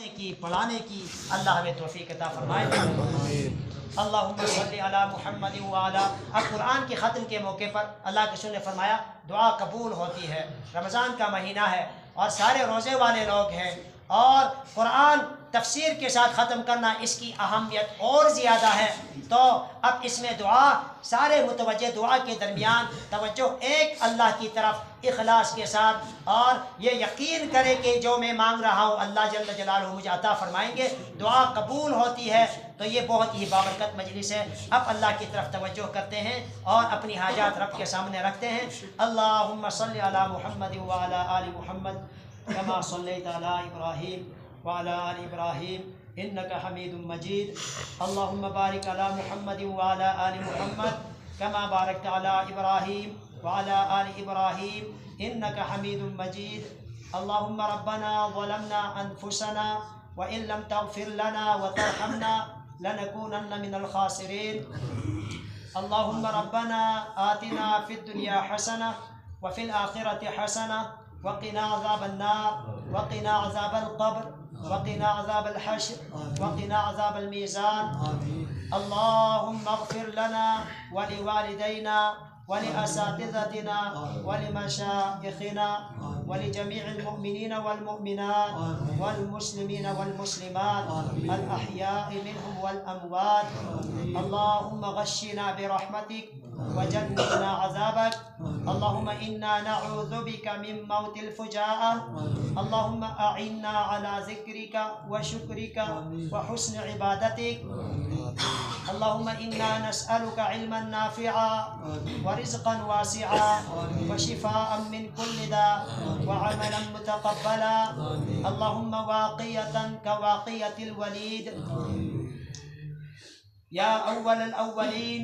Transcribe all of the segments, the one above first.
سنانے کی، پڑھانے کی اللہ ہمیں توفیق عطا فرمائے۔ اللہم صلی علی محمد وعلی۔ اب قرآن کے ختم کے موقع پر اللہ کے رسول نے فرمایا دعا قبول ہوتی ہے، رمضان کا مہینہ ہے اور سارے روزے والے لوگ ہیں، اور قرآن تفسیر کے ساتھ ختم کرنا اس کی اہمیت اور زیادہ ہے، تو اب اس میں دعا سارے متوجہ دعا کے درمیان توجہ ایک اللہ کی طرف اخلاص کے ساتھ، اور یہ یقین کرے کہ جو میں مانگ رہا ہوں اللہ جل جلالہ مجھے عطا فرمائیں گے، دعا قبول ہوتی ہے۔ تو یہ بہت ہی بابرکت مجلس ہے۔ اب اللہ کی طرف توجہ کرتے ہیں اور اپنی حاجات رب کے سامنے رکھتے ہیں۔ اللہم صلی علی محمد وعلی آل محمد کما صلیت علی ابراہیم وعلی آل ابراہیم انک حمید مجید۔ اللہم بارک علی محمد وعلی آل محمد کما بارکت علی ابراہیم وعلی آل ابراہیم انک حمید مجید۔ اللہم ربنا ظلمنا انفسنا وإن لم تغفر لنا وترحمنا لنكونن من الخاسرين۔ اللهم ربنا آتنا في الدنيا حسنة وفي الآخرة حسنة وقنا عذاب النار وقنا عذاب القبر وقنا عذاب الحشر وقنا عذاب الميزان۔ اللهم اغفر لنا ولوالدينا ولأساتذتنا ولمشايخنا ولجميع المؤمنين والمؤمنات والمسلمين والمسلمات الأحياء منهم والأموات۔ اللهم غشنا برحمتك وجنبنا عذابك۔ اللهم إنا نعوذ بك من موت الفجاءة۔ اللهم أعنا على ذكرك وشكرك وحسن عبادتك۔ اللهم إنا نسألك علما نافعا ورزقا واسعا وشفاء من كل داء وعملا متقبلا، اللهم واقية كواقية الوليد، يا أول الأولين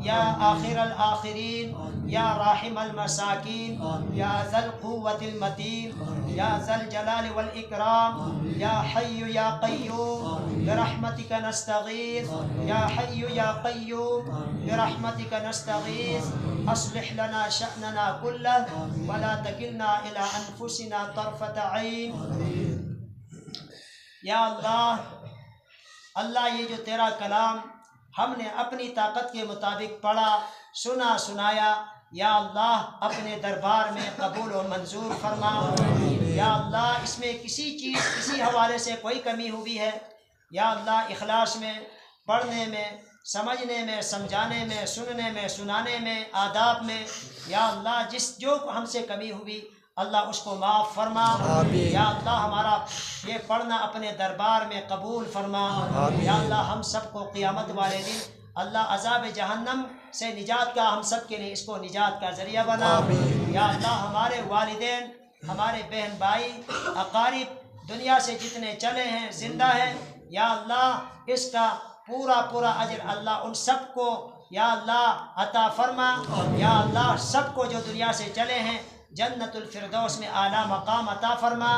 يا آخر الآخرين يا راحم المساكين يا ذا القوة المتين يا ذا الجلال والإكرام يا حي يا قيوم برحمتك نستغيث يا حي يا قيوم برحمتك نستغيث، أصلح لنا شأننا كله ولا تكلنا إلى أنفسنا طرفة عين۔ یا اللہ یہ جو تیرا کلام ہم نے اپنی طاقت کے مطابق پڑھا، سنا سنایا، یا اللہ اپنے دربار میں قبول و منظور فرما۔ یا اللہ اس میں کسی چیز کسی حوالے سے کوئی کمی ہوئی ہے، یا اللہ اخلاص میں، پڑھنے میں، سمجھنے میں، سمجھانے میں، سننے میں، سنانے میں، آداب میں، یا اللہ جو ہم سے کمی ہوئی اللہ اس کو معاف فرما۔ یا اللہ ہمارا یہ پڑھنا اپنے دربار میں قبول فرما۔ یا اللہ ہم سب کو قیامت والے دن اللہ عذاب جہنم سے نجات کا ہم سب کے لیے اس کو نجات کا ذریعہ بنا۔ یا اللہ ہمارے والدین، ہمارے بہن بھائی، اقارب دنیا سے جتنے چلے ہیں، زندہ ہیں، یا اللہ اس کا پورا اجر اللہ ان سب کو یا اللہ عطا فرما۔ یا اللہ سب کو جو دنیا سے چلے ہیں جنت الفردوس میں اعلیٰ مقام عطا فرما۔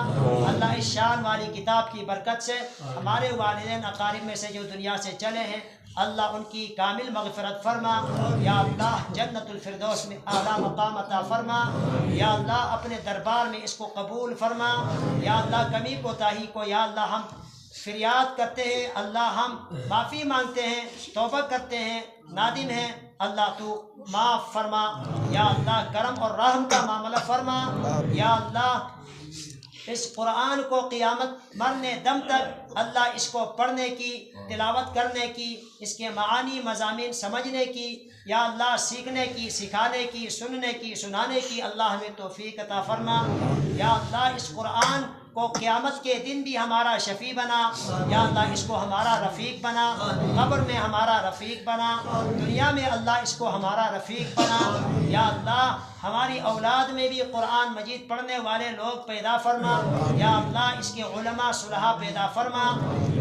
اللہ اس شان والی کتاب کی برکت سے ہمارے والدین اقارب میں سے جو دنیا سے چلے ہیں اللہ ان کی کامل مغفرت فرما۔ یا اللہ جنت الفردوس میں اعلیٰ مقام عطا فرما۔ یا اللہ اپنے دربار میں اس کو قبول فرما۔ یا اللہ کمی کوتاہی کو یا اللہ ہم فریاد کرتے ہیں، اللہ ہم معافی مانگتے ہیں، توبہ کرتے ہیں، نادم ہیں، اللہ تو معاف فرما۔ یا اللہ کرم اور رحم کا معاملہ فرما۔ یا اللہ اس قرآن کو قیامت مرنے دم تک اللہ اس کو پڑھنے کی، تلاوت کرنے کی، اس کے معانی مضامین سمجھنے کی، یا اللہ سیکھنے کی، سکھانے کی، سننے کی، سنانے کی اللہ ہمیں توفیق عطا فرما۔ یا اللہ اس قرآن کو قیامت کے دن بھی ہمارا شفیع بنا۔ یا اللہ اس کو ہمارا رفیق بنا، قبر میں ہمارا رفیق بنا، دنیا میں اللہ اس کو ہمارا رفیق بنا۔ یا اللہ ہماری اولاد میں بھی قرآن مجید پڑھنے والے لوگ پیدا فرما۔ یا اللہ اس کے علماء صلحاء پیدا فرما۔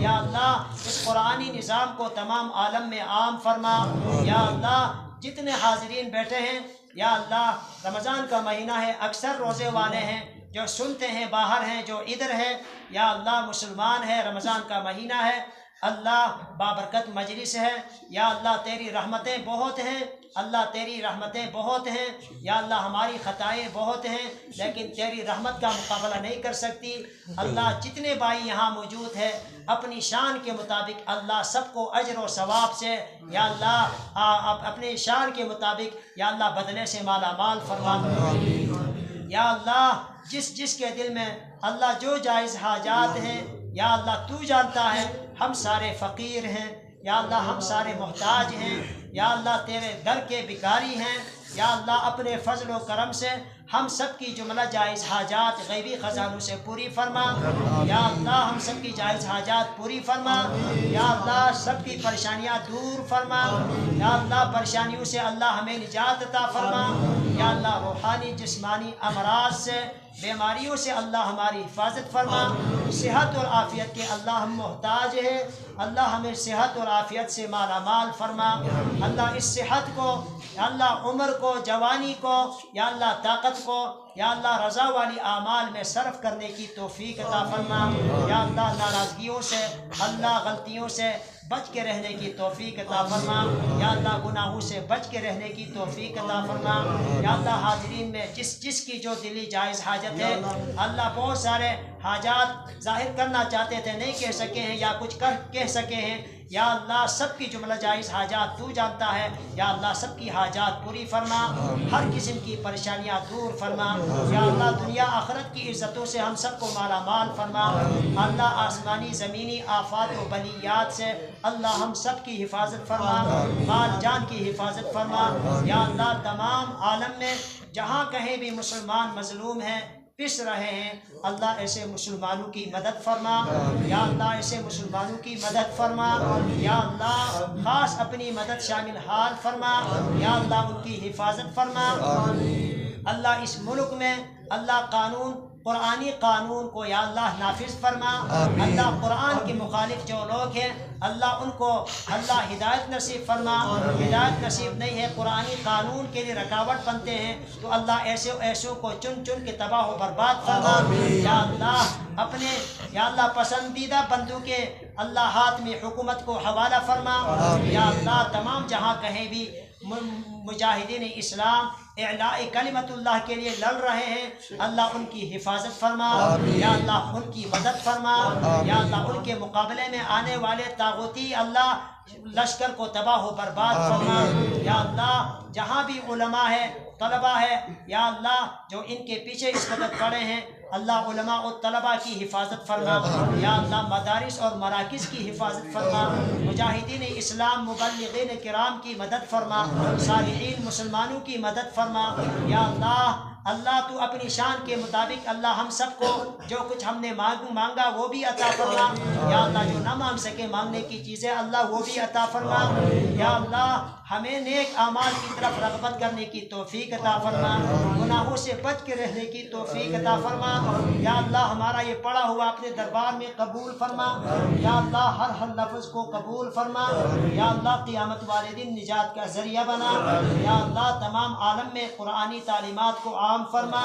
یا اللہ اس قرآنی نظام کو تمام عالم میں عام فرما۔ یا اللہ جتنے حاضرین بیٹھے ہیں یا اللہ رمضان کا مہینہ ہے، اکثر روزے والے ہیں، جو سنتے ہیں باہر ہیں، جو ادھر ہے، یا اللہ مسلمان ہے، رمضان کا مہینہ ہے، اللہ بابرکت مجلس ہے، یا اللہ تیری رحمتیں بہت ہیں، اللہ تیری رحمتیں بہت ہیں، یا اللہ ہماری خطائیں بہت ہیں لیکن تیری رحمت کا مقابلہ نہیں کر سکتی۔ اللہ جتنے بھائی یہاں موجود ہے اپنی شان کے مطابق اللہ سب کو اجر و ثواب سے یا اللہ اپنے شان کے مطابق یا اللہ بدلے سے مالا مال فرما۔ یا اللہ جس کے دل میں اللہ جو جائز حاجات ہیں یا اللہ تو جانتا ہے، ہم سارے فقیر ہیں یا اللہ، ہم سارے محتاج ہیں یا اللہ، تیرے در کے بھکاری ہیں یا اللہ، اپنے فضل و کرم سے ہم سب کی جملہ جائز حاجات غیبی خزانوں سے پوری فرما یا اللہ، ہم سب کی جائز حاجات پوری فرما یا اللہ، سب کی پریشانیاں دور فرما یا اللہ، پریشانیوں سے اللہ ہمیں نجات عطا فرما یا اللہ، روحانی جسمانی امراض سے بیماریوں سے اللہ ہماری حفاظت فرما۔ صحت اور عافیت کے اللہ ہم محتاج ہیں، اللہ ہمیں صحت اور عافیت سے مالا مال فرما۔ اللہ اس صحت کو یا اللہ، عمر کو، جوانی کو یا اللہ، طاقت کو یا اللہ، رضا والی اعمال میں صرف کرنے کی توفیق عطا فرما یا اللہ، ناراضگیوں سے اللہ، غلطیوں سے بچ کے رہنے کی توفیق عطا فرما یا اللہ، گناہوں سے بچ کے رہنے کی توفیق عطا فرما یا اللہ، حاضرین میں جس کی جو دلی جائز حاجت ہے اللہ، بہت سارے حاجات ظاہر کرنا چاہتے تھے نہیں کہہ سکے ہیں یا کچھ کہہ سکے ہیں یا اللہ، سب کی جملہ جائز حاجات تو جانتا ہے یا اللہ، سب کی حاجات پوری فرما، ہر قسم کی پریشانیاں دور فرما یا اللہ، دنیا آخرت کی عزتوں سے ہم سب کو مالا مال فرما اللہ، آسمانی زمینی آفات و بلیات سے اللہ ہم سب کی حفاظت فرما، مال جان کی حفاظت فرما یا اللہ، تمام عالم میں جہاں کہیں بھی مسلمان مظلوم ہیں، پس رہے ہیں اللہ، ایسے مسلمانوں کی مدد فرما یا اللہ، ایسے مسلمانوں کی مدد فرما یا اللہ، خاص اپنی مدد شامل حال فرما یا اللہ، ان کی حفاظت فرما اللہ، اس ملک میں اللہ قرآنی قانون کو یا اللہ نافذ فرما اللہ، قرآن کے مخالف جو لوگ ہیں اللہ، ان کو اللہ ہدایت نصیب فرما، ہدایت نصیب نہیں ہے، قرآنی قانون کے لیے رکاوٹ بنتے ہیں تو اللہ، ایسوں کو چن کے تباہ و برباد فرما یا اللہ، اپنے یا اللہ پسندیدہ بندوں کے اللہ ہاتھ میں حکومت کو حوالہ فرما یا اللہ، تمام جہاں کہیں بھی مجاہدین اسلام اعلاء کلمت اللہ کے لیے لڑ رہے ہیں اللہ، ان کی حفاظت فرما یا اللہ، ان کی مدد فرما یا اللہ، ان کے مقابلے میں آنے والے طاغوتی اللہ لشکر کو تباہ و برباد فرما یا اللہ، جہاں بھی علماء ہے، طلبہ ہے یا اللہ، جو ان کے پیچھے اس وقت پڑے ہیں اللہ، علماء و طلبہ کی حفاظت فرما یا اللہ، مدارس اور مراکز کی حفاظت فرما، مجاہدین اسلام مبلغین کرام کی مدد فرما، صالحین مسلمانوں کی مدد فرما یا اللہ، تو اپنی شان کے مطابق اللہ، ہم سب کو جو کچھ ہم نے مانگا وہ بھی عطا فرما یا اللہ، جو نہ مانگ سکے مانگنے کی چیزیں اللہ، وہ بھی عطا فرما یا اللہ، ہمیں نیک اعمال کی طرف رغبت کرنے کی توفیق عطا فرما، گناہوں سے بچ کے رہنے کی توفیق عطا فرما یا اللہ، ہمارا یہ پڑھا ہوا اپنے دربار میں قبول فرما یا اللہ، ہر لفظ کو قبول فرما یا اللہ، قیامت والے دن نجات کا ذریعہ بنا یا اللہ، تمام عالم میں قرآنی تعلیمات کو عام فرما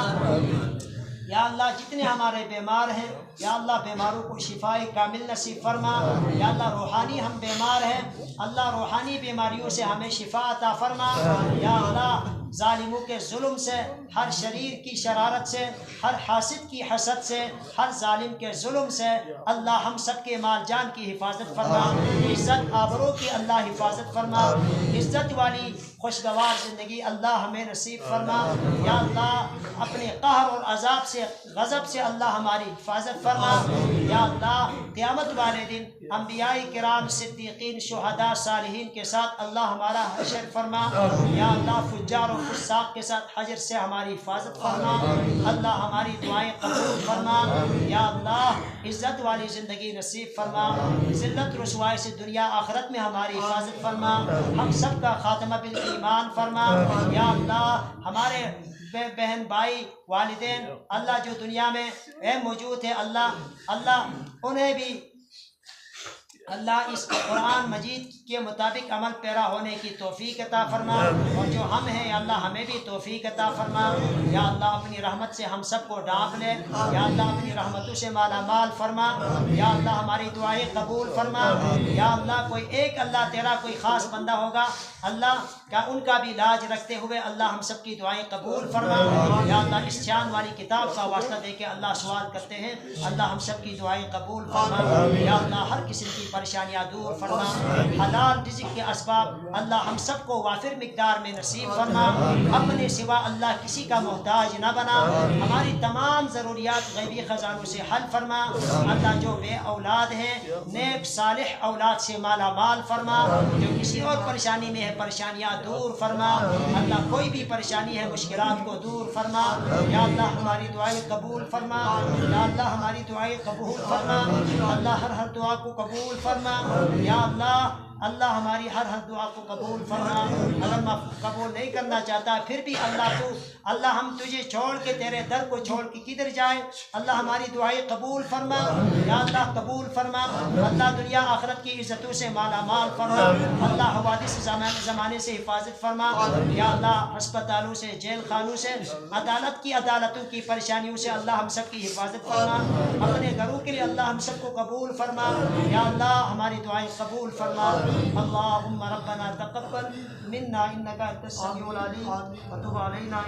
یا اللہ، جتنے ہمارے بیمار ہیں یا اللہ، بیماروں کو شفاء کامل نصیب فرما یا اللہ، روحانی ہم بیمار ہیں اللہ، روحانی بیماریوں سے ہمیں شفاء عطا فرما یا اللہ، ظالموں کے ظلم سے، ہر شریر کی شرارت سے، ہر حاسد کی حسد سے، ہر ظالم کے ظلم سے اللہ، ہم سب کے مال جان کی حفاظت فرما، عزت آبرو کی اللہ حفاظت فرما، عزت والی خوشگوار زندگی اللہ ہمیں نصیب فرما یا اللہ، اپنے قہر اور عذاب سے، غضب سے اللہ ہماری حفاظت فرما یا اللہ، قیامت والے دن انبیاء کرام، صدیقین، شہداء، صالحین کے ساتھ اللہ ہمارا حشر فرما یا اللہ، فجار و فساق کے ساتھ حشر سے ہماری حفاظت فرما اللہ، ہماری دعائیں قبول فرما یا اللہ، عزت والی زندگی نصیب فرما، ذلت رسوائی سے دنیا آخرت میں ہماری حفاظت فرما، ہم سب کا خاتمہ بالایمان فرما یا اللہ، ہمارے بہن بھائی والدین اللہ جو دنیا میں موجود ہے اللہ، انہیں بھی اللہ اس قرآن مجید کے مطابق عمل پیرا ہونے کی توفیق عطا فرما، اور جو ہم ہیں یا اللہ ہمیں بھی توفیق عطا فرما۔ یا اللہ اپنی رحمت سے ہم سب کو ڈھانپ لے، یا اللہ اپنی رحمتوں سے مالا مال فرما، یا اللہ ہماری دعائیں قبول فرما۔ یا اللہ کوئی ایک اللہ تیرا کوئی خاص بندہ ہوگا اللہ کا، ان کا بھی لاج رکھتے ہوئے اللہ ہم سب کی دعائیں قبول فرما۔ یا اللہ اس چاند والی کتاب کا واسطہ دے کے اللہ سوال کرتے ہیں، اللہ ہم سب کی دعائیں قبول فرما۔ یا اللہ ہر قسم کی پریشانیاں دور فرما، حلال رزق کے اسباب اللہ ہم سب کو وافر مقدار میں نصیب فرما، اپنے سوا اللہ کسی کا محتاج نہ بنا، ہماری تمام ضروریات غیبی خزانوں سے حل فرما۔ اللہ جو بے اولاد ہیں نیک صالح اولاد سے مالا مال فرما، جو کسی اور پریشانی میں ہے پریشانیاں دور فرما۔ اللہ کوئی بھی پریشانی ہے مشکلات کو دور فرما۔ یا اللہ ہماری دعائیں قبول فرما، یا اللہ ہماری دعائیں قبول فرما، اللہ ہر دعا کو قبول فرما۔ یا اللہ اللہ ہماری ہر دعا کو قبول فرما۔ اگر قبول نہیں کرنا چاہتا پھر بھی اللہ ہم تجھے چھوڑ کے تیرے در کو چھوڑ کے کدھر جائیں، اللہ ہماری دعائیں قبول فرما۔ یا اللہ قبول فرما، اللہ دنیا آخرت کی عزتوں سے مالا مال فرما، اللہ حوادث زمانے سے حفاظت فرما۔ یا اللہ ہسپتالوں سے، جیل خانوں سے، عدالت کی عدالتوں کی پریشانیوں سے اللہ ہم سب کی حفاظت فرما، اپنے گھروں کے لیے اللہ ہم سب کو قبول فرما۔ یا اللہ ہماری دعائیں قبول فرما۔ اللهم ربنا تقبل منا انك انت السميع العليم وتب علينا